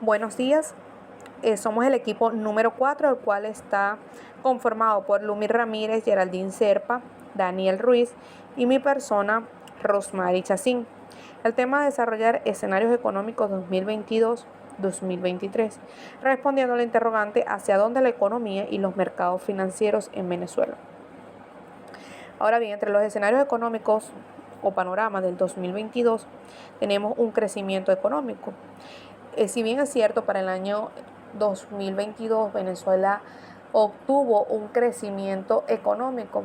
Buenos días, somos el equipo número 4, el cual está conformado por Lumi Ramírez, Geraldine Serpa, Daniel Ruiz y mi persona, Rosmary Chacín. El tema de desarrollar escenarios económicos 2022-2023, respondiendo al interrogante hacia dónde la economía y los mercados financieros en Venezuela. Ahora bien, entre los escenarios económicos o panoramas del 2022 tenemos un crecimiento económico. Si bien es cierto, para el año 2022 Venezuela obtuvo un crecimiento económico,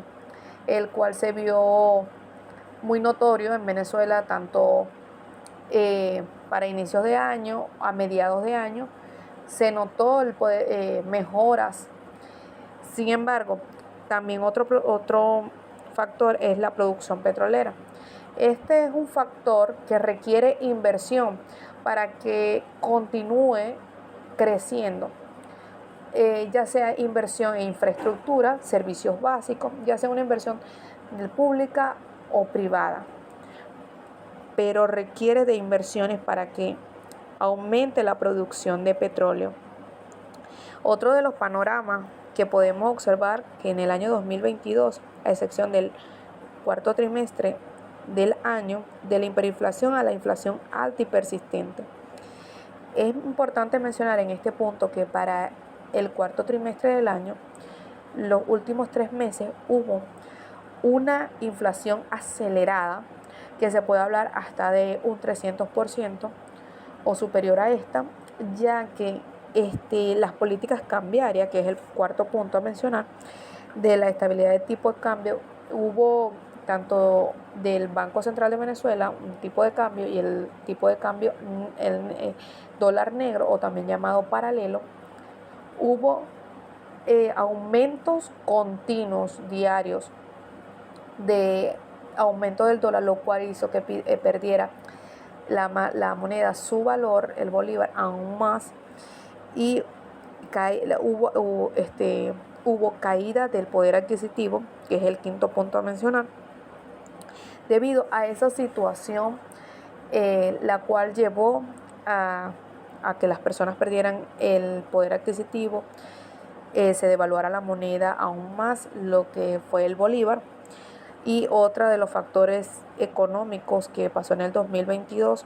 el cual se vio muy notorio en Venezuela, tanto para inicios de año, a mediados de año, se notó mejoras. Sin embargo, también otro factor es la producción petrolera. Este es un factor que requiere inversión para que continúe creciendo, ya sea inversión en infraestructura, servicios básicos, ya sea una inversión pública o privada, pero requiere de inversiones para que aumente la producción de petróleo. Otro de los panoramas que podemos observar que en el año 2022, a excepción del cuarto trimestre del año, de la hiperinflación a la inflación alta y persistente. Es importante mencionar en este punto que para el cuarto trimestre del año, los últimos 3 meses, hubo una inflación acelerada, que se puede hablar hasta de un 300% o superior a esta, ya que las políticas cambiarias, que es el cuarto punto a mencionar, de la estabilidad de tipo de cambio, hubo tanto del Banco Central de Venezuela un tipo de cambio y el tipo de cambio, el dólar negro o también llamado paralelo, hubo aumentos continuos diarios de aumento del dólar, lo cual hizo que perdiera la moneda su valor, el bolívar, aún más, y hubo caída del poder adquisitivo, que es el quinto punto a mencionar, debido a esa situación, la cual llevó a que las personas perdieran el poder adquisitivo, se devaluara la moneda aún más, lo que fue el bolívar. Y otro de los factores económicos que pasó en el 2022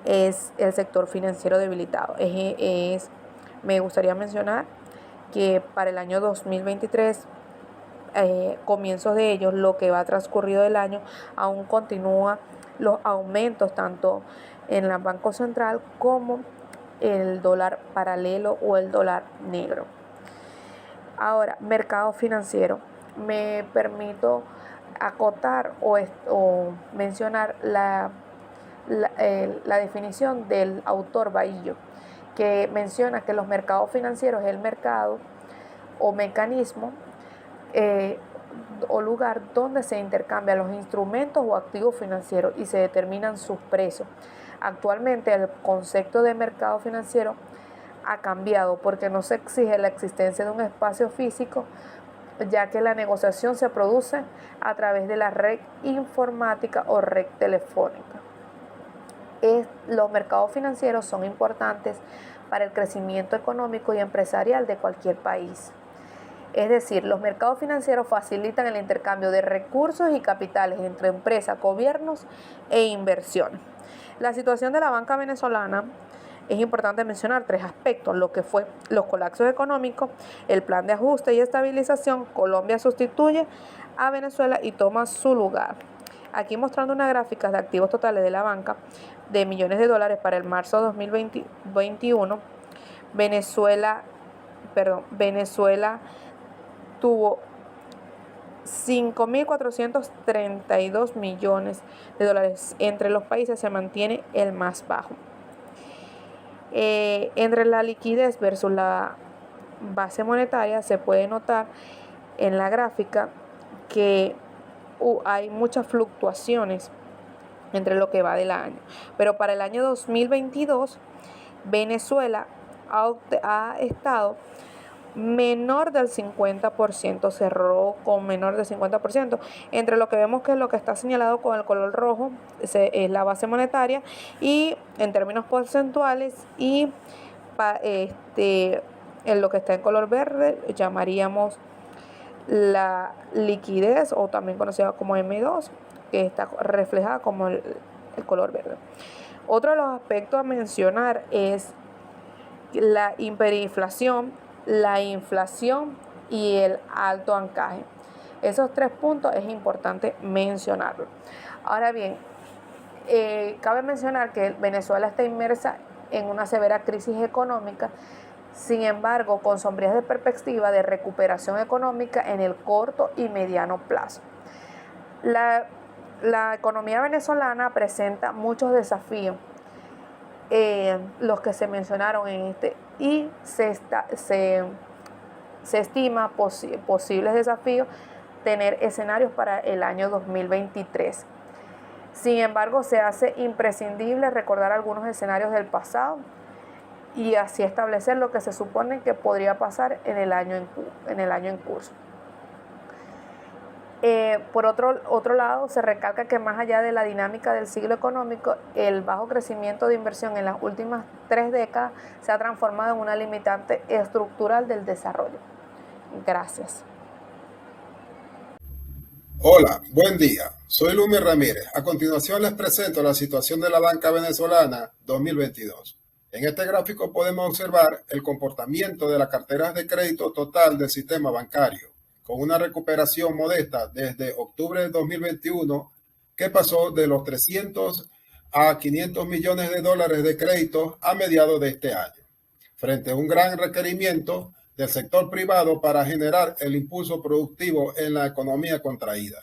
es el sector financiero debilitado. Me gustaría mencionar que para el año 2023, comienzos de ellos, lo que va transcurrido del año, aún continúa los aumentos tanto en el Banco Central como el dólar paralelo o el dólar negro. Ahora, mercado financiero. Me permito acotar o mencionar la definición del autor Bahillo, que menciona que los mercados financieros es el mercado o mecanismo o lugar donde se intercambian los instrumentos o activos financieros y se determinan sus precios. Actualmente el concepto de mercado financiero ha cambiado porque no se exige la existencia de un espacio físico, ya que la negociación se produce a través de la red informática o red telefónica. Los mercados financieros son importantes para el crecimiento económico y empresarial de cualquier país. Es decir, los mercados financieros facilitan el intercambio de recursos y capitales entre empresas, gobiernos e inversiones. La situación de la banca venezolana, es importante mencionar 3 aspectos: lo que fue los colapsos económicos, el plan de ajuste y estabilización. Colombia sustituye a Venezuela y toma su lugar. Aquí mostrando una gráfica de activos totales de la banca de millones de dólares para el marzo de 2021. Venezuela tuvo 5.432 millones de dólares. Entre los países se mantiene el más bajo. Entre la liquidez versus la base monetaria se puede notar en la gráfica que hay muchas fluctuaciones entre lo que va del año. Pero para el año 2022, Venezuela ha estado menor del 50%, cerró con menor del 50%. Entre lo que vemos que lo que está señalado con el color rojo es la base monetaria y en términos porcentuales, y en lo que está en color verde llamaríamos la liquidez, o también conocida como M2, que está reflejada como el color verde. Otro de los aspectos a mencionar es la hiperinflación, la inflación y el alto ancaje. Esos 3 puntos es importante mencionarlos. Ahora bien, cabe mencionar que Venezuela está inmersa en una severa crisis económica, sin embargo, con sombrías de perspectiva de recuperación económica en el corto y mediano plazo. La economía venezolana presenta muchos desafíos, los que se mencionaron en y se estima posibles desafíos tener escenarios para el año 2023. Sin embargo, se hace imprescindible recordar algunos escenarios del pasado y así establecer lo que se supone que podría pasar en el año en curso. Por otro lado, se recalca que más allá de la dinámica del ciclo económico, el bajo crecimiento de inversión en las últimas 3 décadas se ha transformado en una limitante estructural del desarrollo. Gracias. Hola, buen día. Soy Lumi Ramírez. A continuación les presento la situación de la banca venezolana 2022. En este gráfico podemos observar el comportamiento de las carteras de crédito total del sistema bancario, con una recuperación modesta desde octubre de 2021, que pasó de los 300 a 500 millones de dólares de créditos a mediados de este año, frente a un gran requerimiento del sector privado para generar el impulso productivo en la economía contraída.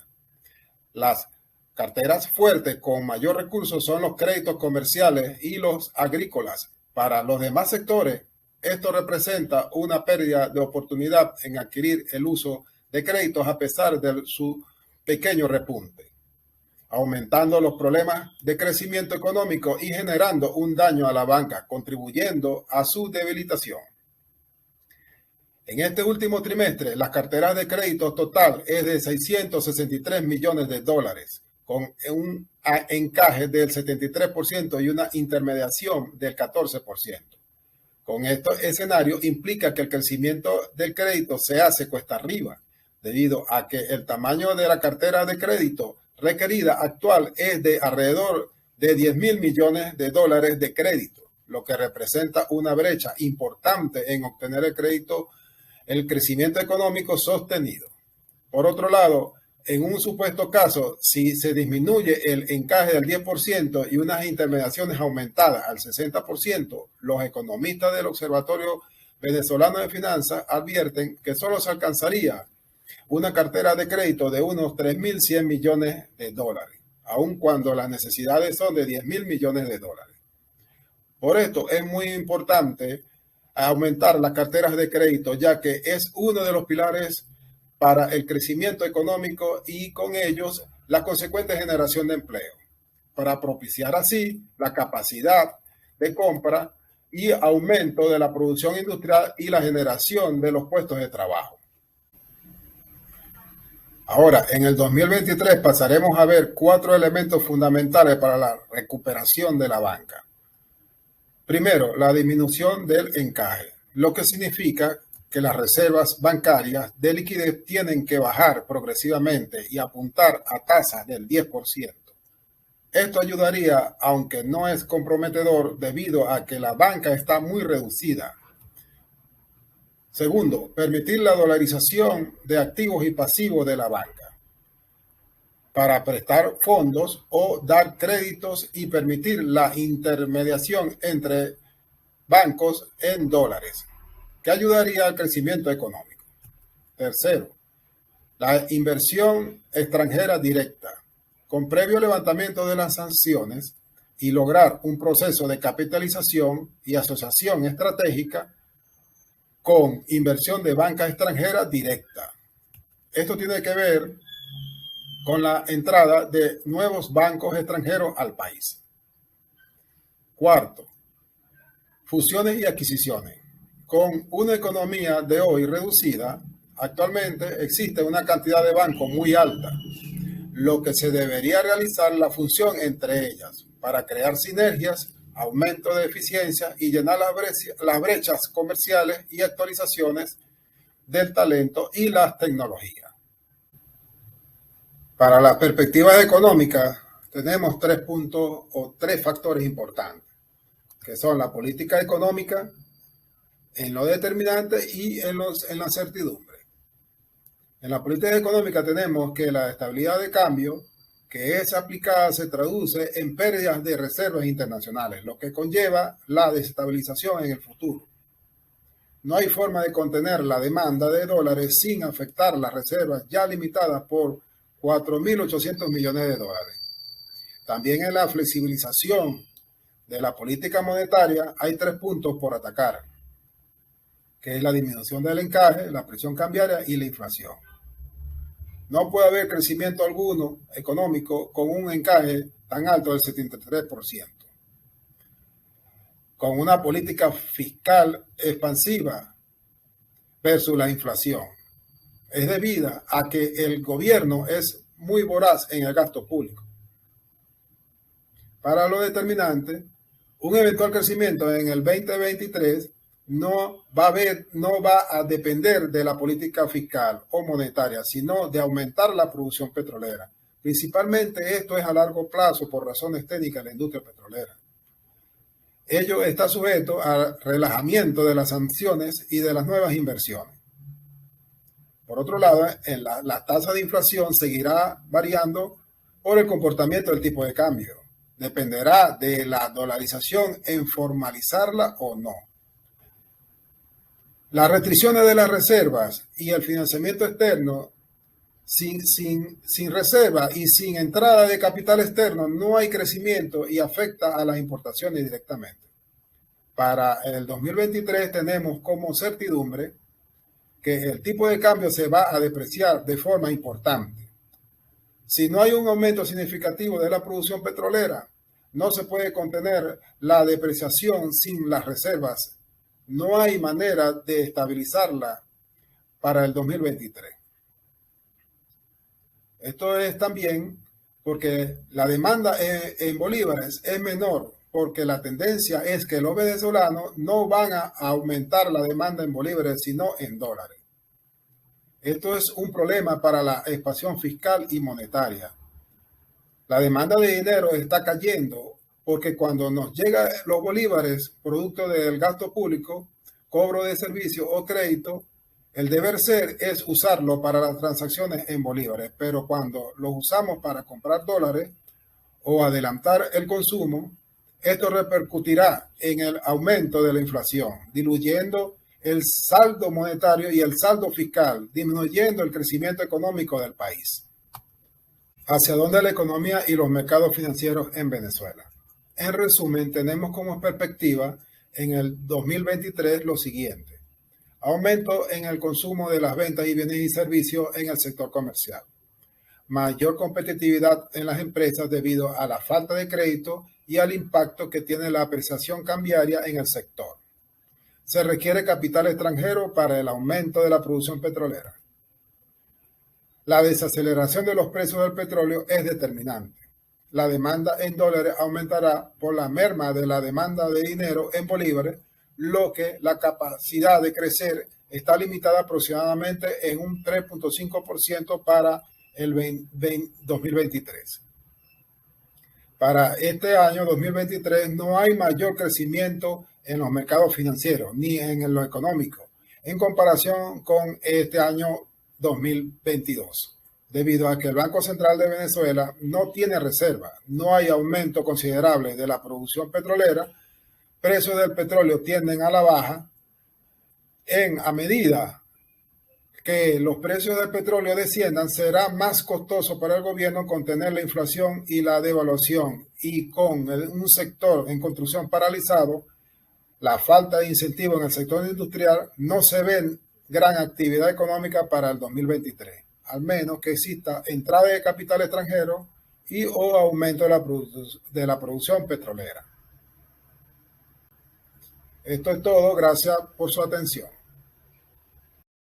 Las carteras fuertes con mayor recursos son los créditos comerciales y los agrícolas. Para los demás sectores, esto representa una pérdida de oportunidad en adquirir el uso de créditos a pesar de su pequeño repunte, aumentando los problemas de crecimiento económico y generando un daño a la banca, contribuyendo a su debilitación. En este último trimestre, las carteras de crédito total es de 663 millones de dólares, con un encaje del 73% y una intermediación del 14%. Con este escenario implica que el crecimiento del crédito se hace cuesta arriba, debido a que el tamaño de la cartera de crédito requerida actual es de alrededor de 10 mil millones de dólares de crédito, lo que representa una brecha importante en obtener el crecimiento económico sostenido. Por otro lado, en un supuesto caso, si se disminuye el encaje del 10% y unas intermediaciones aumentadas al 60%, los economistas del Observatorio Venezolano de Finanzas advierten que solo se alcanzaría una cartera de crédito de unos 3.100 millones de dólares, aun cuando las necesidades son de 10.000 millones de dólares. Por esto es muy importante aumentar las carteras de crédito, ya que es uno de los pilares para el crecimiento económico y con ellos la consecuente generación de empleo, para propiciar así la capacidad de compra y aumento de la producción industrial y la generación de los puestos de trabajo. Ahora, en el 2023 pasaremos a ver 4 elementos fundamentales para la recuperación de la banca. Primero, la disminución del encaje, lo que significa que las reservas bancarias de liquidez tienen que bajar progresivamente y apuntar a tasas del 10%. Esto ayudaría, aunque no es comprometedor, debido a que la banca está muy reducida. Segundo, permitir la dolarización de activos y pasivos de la banca para prestar fondos o dar créditos y permitir la intermediación entre bancos en dólares, que ayudaría al crecimiento económico. Tercero, la inversión extranjera directa, con previo levantamiento de las sanciones y lograr un proceso de capitalización y asociación estratégica con inversión de banca extranjera directa. Esto tiene que ver con la entrada de nuevos bancos extranjeros al país. Cuarto, fusiones y adquisiciones. con una economía de hoy reducida, actualmente existe una cantidad de bancos muy alta, lo que se debería realizar la función entre ellas para crear sinergias, aumento de eficiencia y llenar las brechas comerciales y actualizaciones del talento y las tecnologías. Para las perspectivas económicas tenemos 3 puntos o 3 factores importantes, que son la política económica, en lo determinante y en la certidumbre. En la política económica tenemos que la estabilidad de cambio que es aplicada se traduce en pérdidas de reservas internacionales, lo que conlleva la desestabilización en el futuro. No hay forma de contener la demanda de dólares sin afectar las reservas ya limitadas por 4.800 millones de dólares. También en la flexibilización de la política monetaria hay 3 puntos por atacar, que es la disminución del encaje, la presión cambiaria y la inflación. No puede haber crecimiento alguno económico con un encaje tan alto del 73%. Con una política fiscal expansiva versus la inflación. Es debida a que el gobierno es muy voraz en el gasto público. Para lo determinante, un eventual crecimiento en el 2023 no va a depender de la política fiscal o monetaria, sino de aumentar la producción petrolera. Principalmente esto es a largo plazo por razones técnicas de la industria petrolera. Ello está sujeto al relajamiento de las sanciones y de las nuevas inversiones. Por otro lado, la tasa de inflación seguirá variando por el comportamiento del tipo de cambio. Dependerá de la dolarización en formalizarla o no. Las restricciones de las reservas y el financiamiento externo, sin reserva y sin entrada de capital externo, no hay crecimiento y afecta a las importaciones directamente. Para el 2023 tenemos como certidumbre que el tipo de cambio se va a depreciar de forma importante. Si no hay un aumento significativo de la producción petrolera, no se puede contener la depreciación sin las reservas. No hay manera de estabilizarla para el 2023. Esto es también porque la demanda en bolívares es menor, porque la tendencia es que los venezolanos no van a aumentar la demanda en bolívares, sino en dólares. Esto es un problema para la expansión fiscal y monetaria. La demanda de dinero está cayendo porque cuando nos llegan los bolívares, producto del gasto público, cobro de servicio o crédito, el deber ser es usarlo para las transacciones en bolívares, pero cuando los usamos para comprar dólares o adelantar el consumo, esto repercutirá en el aumento de la inflación, diluyendo el saldo monetario y el saldo fiscal, disminuyendo el crecimiento económico del país. ¿Hacia dónde la economía y los mercados financieros en Venezuela? En resumen, tenemos como perspectiva en el 2023 lo siguiente: aumento en el consumo de las ventas y bienes y servicios en el sector comercial, mayor competitividad en las empresas debido a la falta de crédito y al impacto que tiene la apreciación cambiaria en el sector. Se requiere capital extranjero para el aumento de la producción petrolera. La desaceleración de los precios del petróleo es determinante. La demanda en dólares aumentará por la merma de la demanda de dinero en bolívares, lo que la capacidad de crecer está limitada aproximadamente en un 3.5% para el 2023. Para este año 2023 no hay mayor crecimiento en los mercados financieros ni en lo económico en comparación con este año 2022, debido a que el Banco Central de Venezuela no tiene reserva, no hay aumento considerable de la producción petrolera, precios del petróleo tienden a la baja. A medida que los precios del petróleo desciendan, será más costoso para el gobierno contener la inflación y la devaluación, y con un sector en construcción paralizado, la falta de incentivo en el sector industrial, no se ve gran actividad económica para el 2023, al menos que exista entrada de capital extranjero y o aumento de la producción petrolera. Esto es todo. Gracias por su atención.